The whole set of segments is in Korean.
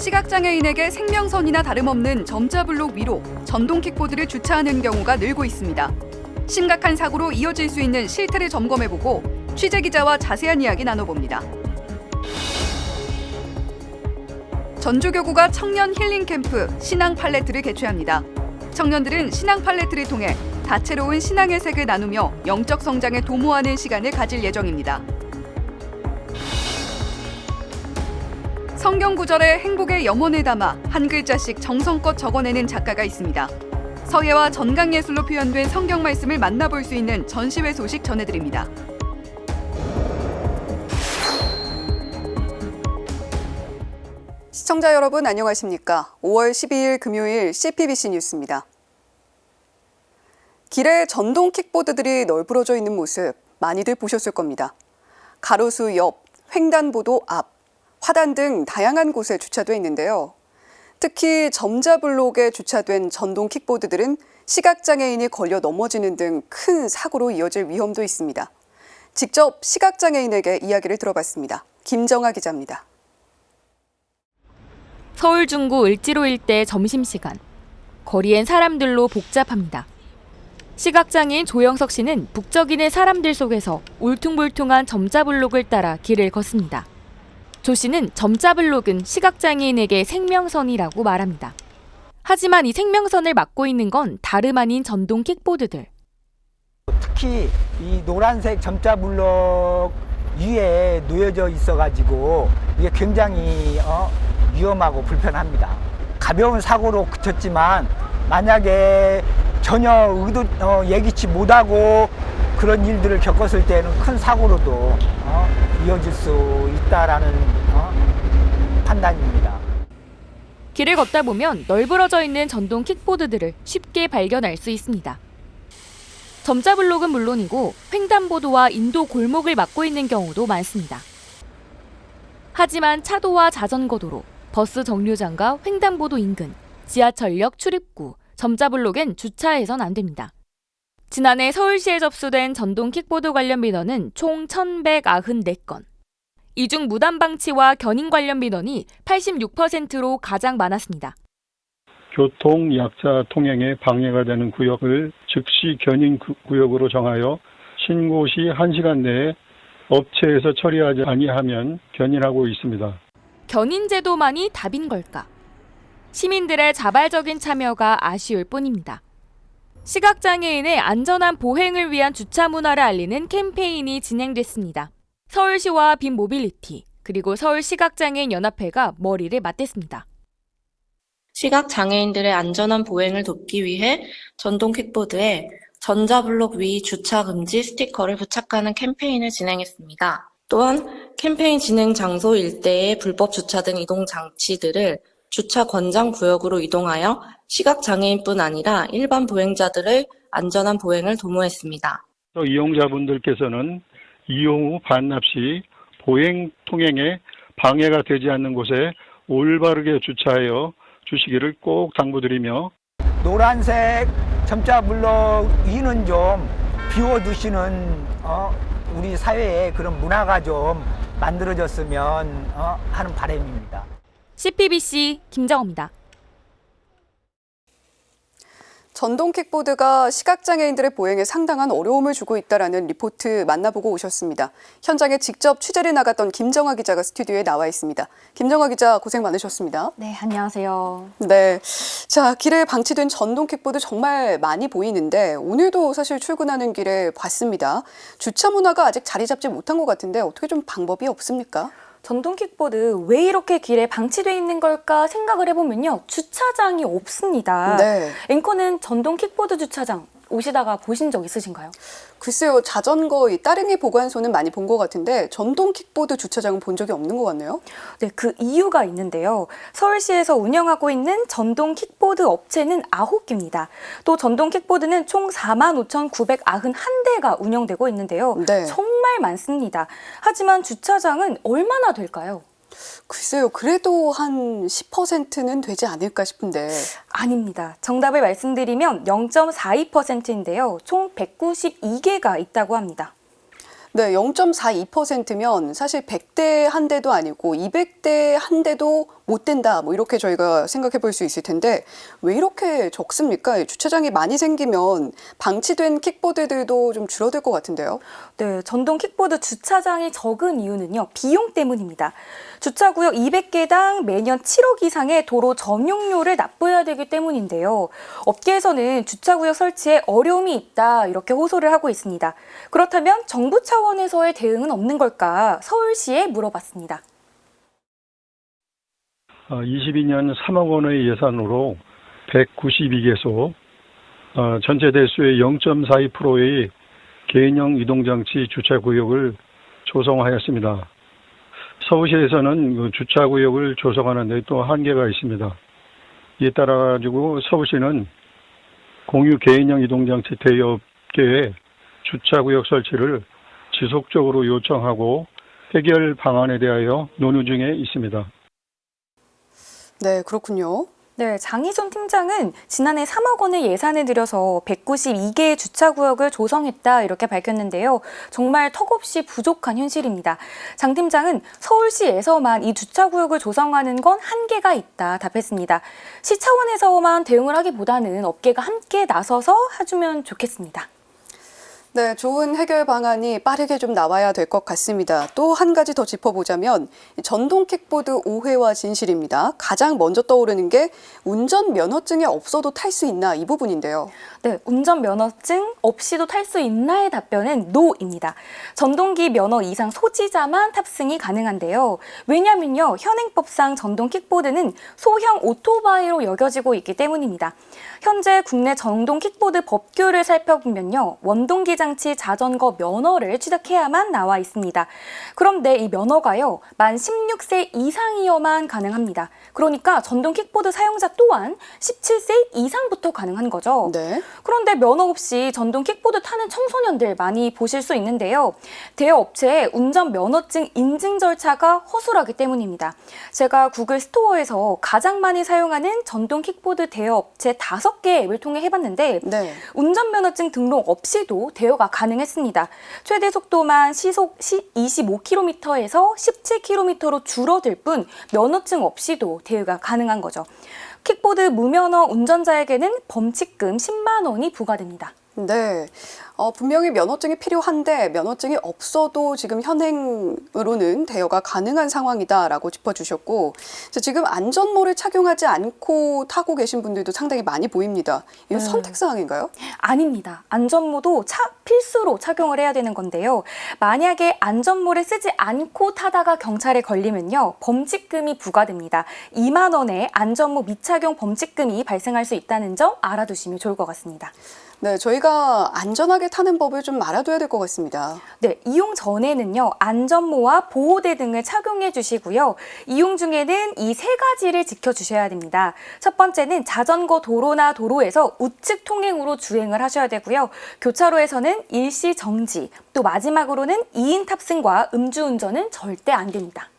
시각장애인에게 생명선이나 다름없는 점자블록 위로 전동 킥보드를 주차하는 경우가 늘고 있습니다. 심각한 사고로 이어질 수 있는 실태를 점검해보고 취재기자와 자세한 이야기 나눠봅니다. 전주교구가 청년 힐링 캠프 신앙 팔레트를 개최합니다. 청년들은 신앙 팔레트를 통해 다채로운 신앙의 색을 나누며 영적 성장에 도모하는 시간을 가질 예정입니다. 성경 구절에 행복의 염원을 담아 한 글자씩 정성껏 적어내는 작가가 있습니다. 서예와 전강예술로 표현된 성경 말씀을 만나볼 수 있는 전시회 소식 전해드립니다. 시청자 여러분 안녕하십니까? 5월 12일 금요일 CPBC 뉴스입니다. 길에 전동 킥보드들이 널브러져 있는 모습 많이들 보셨을 겁니다. 가로수 옆, 횡단보도 앞, 화단 등 다양한 곳에 주차돼 있는데요. 특히 점자블록에 주차된 전동 킥보드들은 시각장애인이 걸려 넘어지는 등 큰 사고로 이어질 위험도 있습니다. 직접 시각장애인에게 이야기를 들어봤습니다. 김정아 기자입니다. 서울 중구 을지로 일대 점심시간. 거리엔 사람들로 복잡합니다. 시각장애인 조영석 씨는 북적이는 사람들 속에서 울퉁불퉁한 점자블록을 따라 길을 걷습니다. 조 씨는 점자블록은 시각장애인에게 생명선이라고 말합니다. 하지만 이 생명선을 막고 있는 건 다름 아닌 전동 킥보드들. 특히 이 노란색 점자블록 위에 놓여져 있어가지고 이게 굉장히 위험하고 불편합니다. 가벼운 사고로 그쳤지만 만약에 전혀 예기치 못하고 그런 일들을 겪었을 때는 큰 사고로도 이어질 수 있다라는 판단입니다. 길을 걷다 보면 널브러져 있는 전동 킥보드들을 쉽게 발견할 수 있습니다. 점자블록은 물론이고 횡단보도와 인도 골목을 막고 있는 경우도 많습니다. 하지만 차도와 자전거도로, 버스 정류장과 횡단보도 인근, 지하철역 출입구, 점자블록엔 주차해선 안 됩니다. 지난해 서울시에 접수된 전동 킥보드 관련 민원은 총 1,194건. 이 중 무단 방치와 견인 관련 민원이 86%로 가장 많았습니다. 교통 약자 통행에 방해가 되는 구역을 즉시 견인 구역으로 정하여 신고 시 1시간 내에 업체에서 처리하지 아니하면 견인하고 있습니다. 견인 제도만이 답인 걸까? 시민들의 자발적인 참여가 아쉬울 뿐입니다. 시각장애인의 안전한 보행을 위한 주차 문화를 알리는 캠페인이 진행됐습니다. 서울시와 빈모빌리티, 그리고 서울시각장애인연합회가 머리를 맞댔습니다. 시각장애인들의 안전한 보행을 돕기 위해 전동 킥보드에 전자블록 위 주차 금지 스티커를 부착하는 캠페인을 진행했습니다. 또한 캠페인 진행 장소 일대의 불법 주차 등 이동 장치들을 주차 권장 구역으로 이동하여 시각장애인뿐 아니라 일반 보행자들의 안전한 보행을 도모했습니다. 이용자분들께서는 이용 후 반납 시 보행 통행에 방해가 되지 않는 곳에 올바르게 주차하여 주시기를 꼭 당부드리며 노란색 점자블록 위는 좀 비워두시는 우리 사회에 그런 문화가 좀 만들어졌으면 하는 바람입니다. CPBC 김정호입니다. 전동 킥보드가 시각장애인들의 보행에 상당한 어려움을 주고 있다는 리포트 만나보고 오셨습니다. 현장에 직접 취재를 나갔던 김정아 기자가 스튜디오에 나와 있습니다. 김정아 기자 고생 많으셨습니다. 네, 안녕하세요. 네, 자 길에 방치된 전동 킥보드 정말 많이 보이는데 오늘도 사실 출근하는 길에 봤습니다. 주차 문화가 아직 자리 잡지 못한 것 같은데 어떻게 좀 방법이 없습니까? 전동 킥보드 왜 이렇게 길에 방치되어 있는 걸까 생각을 해보면요. 주차장이 없습니다. 네. 앵커는 전동 킥보드 주차장 오시다가 보신 적 있으신가요? 글쎄요, 자전거 이 따릉이 보관소는 많이 본 것 같은데 전동 킥보드 주차장은 본 적이 없는 것 같네요. 네, 그 이유가 있는데요. 서울시에서 운영하고 있는 전동 킥보드 업체는 9개입니다. 또 전동 킥보드는 총 45,991대가 운영되고 있는데요. 네. 정말 많습니다. 하지만 주차장은 얼마나 될까요? 글쎄요, 그래도 한 10%는 되지 않을까 싶은데. 아닙니다. 정답을 말씀드리면 0.42%인데요. 총 192개가 있다고 합니다. 네, 0.42%면 사실 100대 한 대도 아니고 200대 한 대도 못 된다. 뭐 이렇게 저희가 생각해 볼 수 있을 텐데 왜 이렇게 적습니까? 주차장이 많이 생기면 방치된 킥보드들도 좀 줄어들 것 같은데요. 네, 전동 킥보드 주차장이 적은 이유는요, 비용 때문입니다. 주차구역 200개당 매년 7억 이상의 도로 점용료를 납부해야 되기 때문인데요. 업계에서는 주차구역 설치에 어려움이 있다 이렇게 호소를 하고 있습니다. 그렇다면 정부 차원에서의 대응은 없는 걸까? 서울시에 물어봤습니다. 22년 3억 원의 예산으로 192개소, 전체 대수의 0.42%의 개인형 이동장치 주차구역을 조성하였습니다. 서울시에서는 그 주차구역을 조성하는 데 또 한계가 있습니다. 이에 따라 가지고 서울시는 공유 개인형 이동장치 대여업계에 주차구역 설치를 지속적으로 요청하고 해결 방안에 대하여 논의 중에 있습니다. 네, 그렇군요. 네, 장희순 팀장은 지난해 3억 원의 예산을 들여서 192개의 주차구역을 조성했다 이렇게 밝혔는데요. 정말 턱없이 부족한 현실입니다. 장 팀장은 서울시에서만 이 주차구역을 조성하는 건 한계가 있다 답했습니다. 시 차원에서만 대응을 하기보다는 업계가 함께 나서서 해주면 좋겠습니다. 네, 좋은 해결 방안이 빠르게 좀 나와야 될 것 같습니다. 또 한 가지 더 짚어보자면 전동 킥보드 오해와 진실입니다. 가장 먼저 떠오르는 게 운전 면허증이 없어도 탈 수 있나 이 부분인데요. 네, 운전면허증 없이도 탈 수 있나의 답변은 NO입니다. 전동기 면허 이상 소지자만 탑승이 가능한데요. 왜냐면요, 현행법상 전동 킥보드는 소형 오토바이로 여겨지고 있기 때문입니다. 현재 국내 전동 킥보드 법규를 살펴보면요, 원동기 장치 자전거 면허를 취득해야만 나와 있습니다. 그런데 이 면허가요, 만 16세 이상이어만 가능합니다. 그러니까 전동 킥보드 사용자 또한 17세 이상부터 가능한 거죠. 네. 그런데 면허 없이 전동 킥보드 타는 청소년들 많이 보실 수 있는데요. 대여 업체의 운전 면허증 인증 절차가 허술하기 때문입니다. 제가 구글 스토어에서 가장 많이 사용하는 전동 킥보드 대여 업체 5개 앱을 통해 해봤는데 네. 운전 면허증 등록 없이도 대여가 가능했습니다. 최대 속도만 시속 25km에서 17km로 줄어들 뿐 면허증 없이도 대여가 가능한 거죠. 킥보드 무면허 운전자에게는 범칙금 10만 원이 부과됩니다. 네. 분명히 면허증이 필요한데 면허증이 없어도 지금 현행으로는 대여가 가능한 상황이다라고 짚어주셨고 지금 안전모를 착용하지 않고 타고 계신 분들도 상당히 많이 보입니다. 이건 선택사항인가요? 아닙니다. 안전모도 필수로 착용을 해야 되는 건데요. 만약에 안전모를 쓰지 않고 타다가 경찰에 걸리면요, 범칙금이 부과됩니다. 2만 원의 안전모 미착용 범칙금이 발생할 수 있다는 점 알아두시면 좋을 것 같습니다. 네, 저희가 안전하게 타는 법을 좀 알아둬야 될 것 같습니다. 네, 이용 전에는요, 안전모와 보호대 등을 착용해 주시고요. 이용 중에는 이 3가지를 지켜주셔야 됩니다. 첫 번째는 자전거 도로나 도로에서 우측 통행으로 주행을 하셔야 되고요. 교차로에서는 일시 정지, 또 마지막으로는 2인 탑승과 음주운전은 절대 안 됩니다.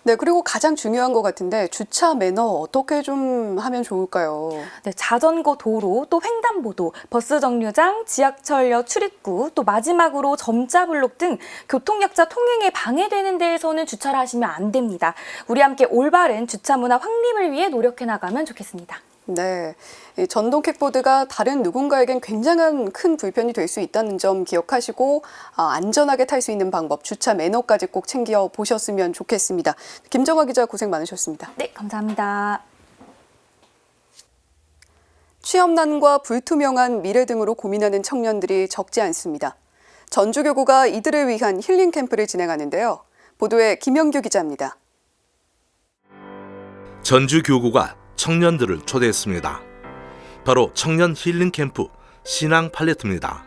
네, 그리고 가장 중요한 것 같은데 주차 매너 어떻게 좀 하면 좋을까요? 네, 자전거 도로, 또 횡단보도, 버스 정류장, 지하철역 출입구, 또 마지막으로 점자블록 등 교통약자 통행에 방해되는 데에서는 주차를 하시면 안 됩니다. 우리 함께 올바른 주차 문화 확립을 위해 노력해 나가면 좋겠습니다. 네, 이 전동 킥보드가 다른 누군가에겐 굉장한 큰 불편이 될 수 있다는 점 기억하시고 안전하게 탈 수 있는 방법, 주차 매너까지 꼭 챙겨 보셨으면 좋겠습니다. 김정화 기자 고생 많으셨습니다. 네, 감사합니다. 취업난과 불투명한 미래 등으로 고민하는 청년들이 적지 않습니다. 전주교구가 이들을 위한 힐링 캠프를 진행하는데요. 보도에 김영규 기자입니다. 전주교구가 청년들을 초대했습니다. 바로 청년 힐링 캠프 신앙 팔레트입니다.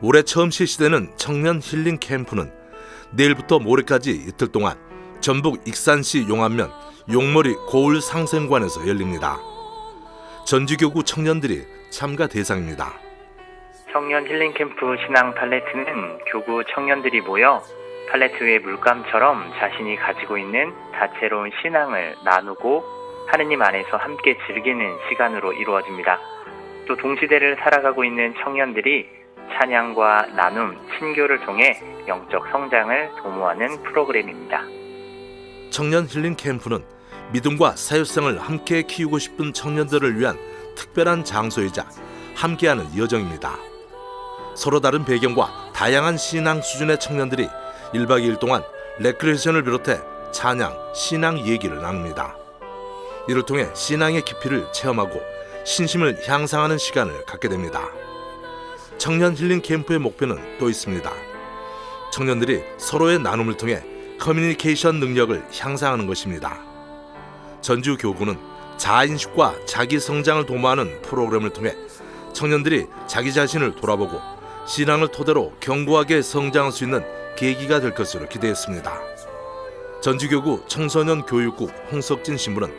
올해 처음 실시되는 청년 힐링 캠프는 내일부터 모레까지 이틀 동안 전북 익산시 용안면 용머리 고을 상생관에서 열립니다. 전주교구 청년들이 참가 대상입니다. 청년 힐링 캠프 신앙 팔레트는 교구 청년들이 모여 팔레트 위의 물감처럼 자신이 가지고 있는 다채로운 신앙을 나누고 하느님 안에서 함께 즐기는 시간으로 이루어집니다. 또 동시대를 살아가고 있는 청년들이 찬양과 나눔, 친교를 통해 영적 성장을 도모하는 프로그램입니다. 청년 힐링 캠프는 믿음과 사회성을 함께 키우고 싶은 청년들을 위한 특별한 장소이자 함께하는 여정입니다. 서로 다른 배경과 다양한 신앙 수준의 청년들이 1박 2일 동안 레크레이션을 비롯해 찬양, 신앙 얘기를 나눕니다. 이를 통해 신앙의 깊이를 체험하고 신심을 향상하는 시간을 갖게 됩니다. 청년 힐링 캠프의 목표는 또 있습니다. 청년들이 서로의 나눔을 통해 커뮤니케이션 능력을 향상하는 것입니다. 전주교구는 자아인식과 자기 성장을 도모하는 프로그램을 통해 청년들이 자기 자신을 돌아보고 신앙을 토대로 견고하게 성장할 수 있는 계기가 될 것으로 기대했습니다. 전주교구 청소년 교육국 홍석진 신부는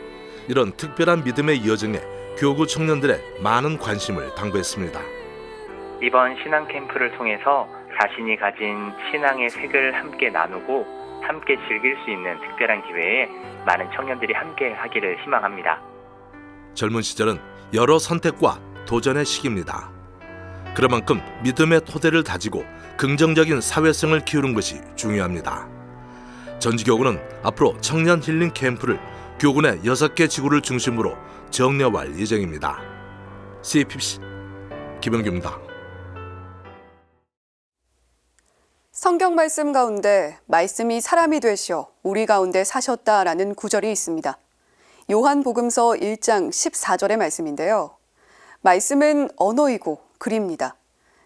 이런 특별한 믿음의 여정에 교구 청년들의 많은 관심을 당부했습니다. 이번 신앙 캠프를 통해서 자신이 가진 신앙의 색을 함께 나누고 함께 즐길 수 있는 특별한 기회에 많은 청년들이 함께 하기를 희망합니다. 젊은 시절은 여러 선택과 도전의 시기입니다. 그만큼 믿음의 토대를 다지고 긍정적인 사회성을 키우는 것이 중요합니다. 전주교구는 앞으로 청년 힐링 캠프를 교구 내 6개 지구를 중심으로 정례화할 예정입니다. CPBC 김영규입니다. 성경 말씀 가운데 말씀이 사람이 되시어 우리 가운데 사셨다라는 구절이 있습니다. 요한복음서 1장 14절의 말씀인데요. 말씀은 언어이고 글입니다.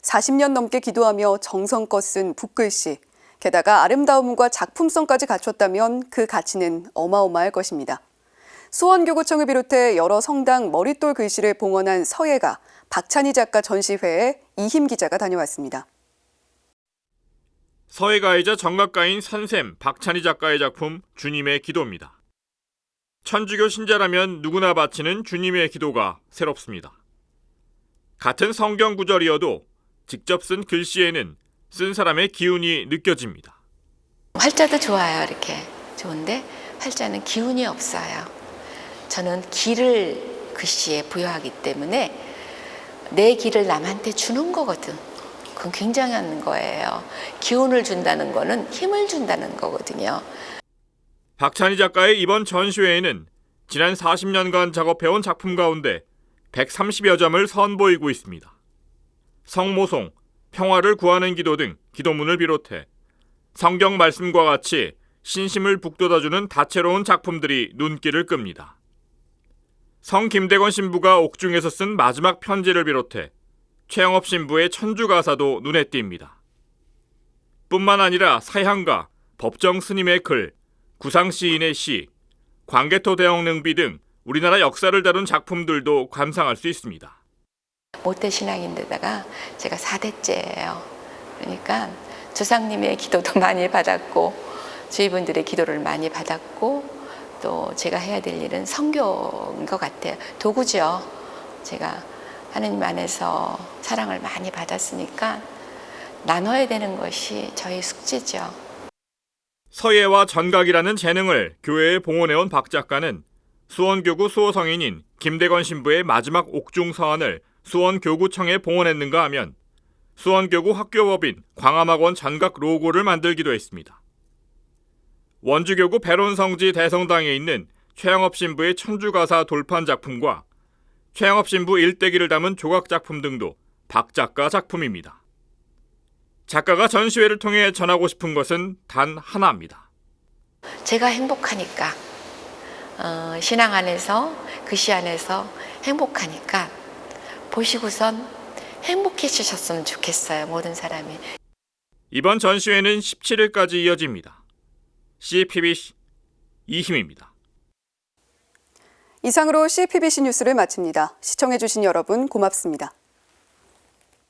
40년 넘게 기도하며 정성껏 쓴 붓글씨, 게다가 아름다움과 작품성까지 갖췄다면 그 가치는 어마어마할 것입니다. 수원교구청을 비롯해 여러 성당 머릿돌 글씨를 봉헌한 서예가 박찬희 작가 전시회에 이힘 기자가 다녀왔습니다. 서예가이자 정각가인 선샘 박찬희 작가의 작품 주님의 기도입니다. 천주교 신자라면 누구나 바치는 주님의 기도가 새롭습니다. 같은 성경 구절이어도 직접 쓴 글씨에는 쓴 사람의 기운이 느껴집니다. 활자도 좋아요. 이렇게 좋은데 활자는 기운이 없어요. 저는 기를 글씨에 부여하기 때문에 내 기를 남한테 주는 거거든. 그건 굉장한 거예요. 기운을 준다는 거는 힘을 준다는 거거든요. 박찬희 작가의 이번 전시회에는 지난 40년간 작업해온 작품 가운데 130여 점을 선보이고 있습니다. 성모송, 평화를 구하는 기도 등 기도문을 비롯해 성경 말씀과 같이 신심을 북돋아주는 다채로운 작품들이 눈길을 끕니다. 성 김대건 신부가 옥중에서 쓴 마지막 편지를 비롯해 최영업 신부의 천주가사도 눈에 띕니다. 뿐만 아니라 사향가, 법정 스님의 글, 구상 시인의 시, 광개토 대영능비 등 우리나라 역사를 다룬 작품들도 감상할 수 있습니다. 모태신앙인데다가 제가 4대째예요. 그러니까 조상님의 기도도 많이 받았고 주위 분들의 기도를 많이 받았고 또 제가 해야 될 일은 선교인 것 같아요. 도구죠. 제가 하느님 안에서 사랑을 많이 받았으니까 나눠야 되는 것이 저희 숙제죠. 서예와 전각이라는 재능을 교회에 봉헌해온 박 작가는 수원교구 수호성인인 김대건 신부의 마지막 옥중 서한을 수원교구청에 봉헌했는가 하면 수원교구 학교법인 광암학원 전각 로고를 만들기도 했습니다. 원주교구 배론성지 대성당에 있는 최영업 신부의 천주가사 돌판 작품과 최영업 신부 일대기를 담은 조각 작품 등도 박 작가 작품입니다. 작가가 전시회를 통해 전하고 싶은 것은 단 하나입니다. 제가 행복하니까 신앙 안에서 글씨 안에서 행복하니까 보시고선 행복해지셨으면 좋겠어요. 모든 사람이. 이번 전시회는 17일까지 이어집니다. CPBC 이힘입니다. 이상으로 CPBC 뉴스를 마칩니다. 시청해주신 여러분 고맙습니다.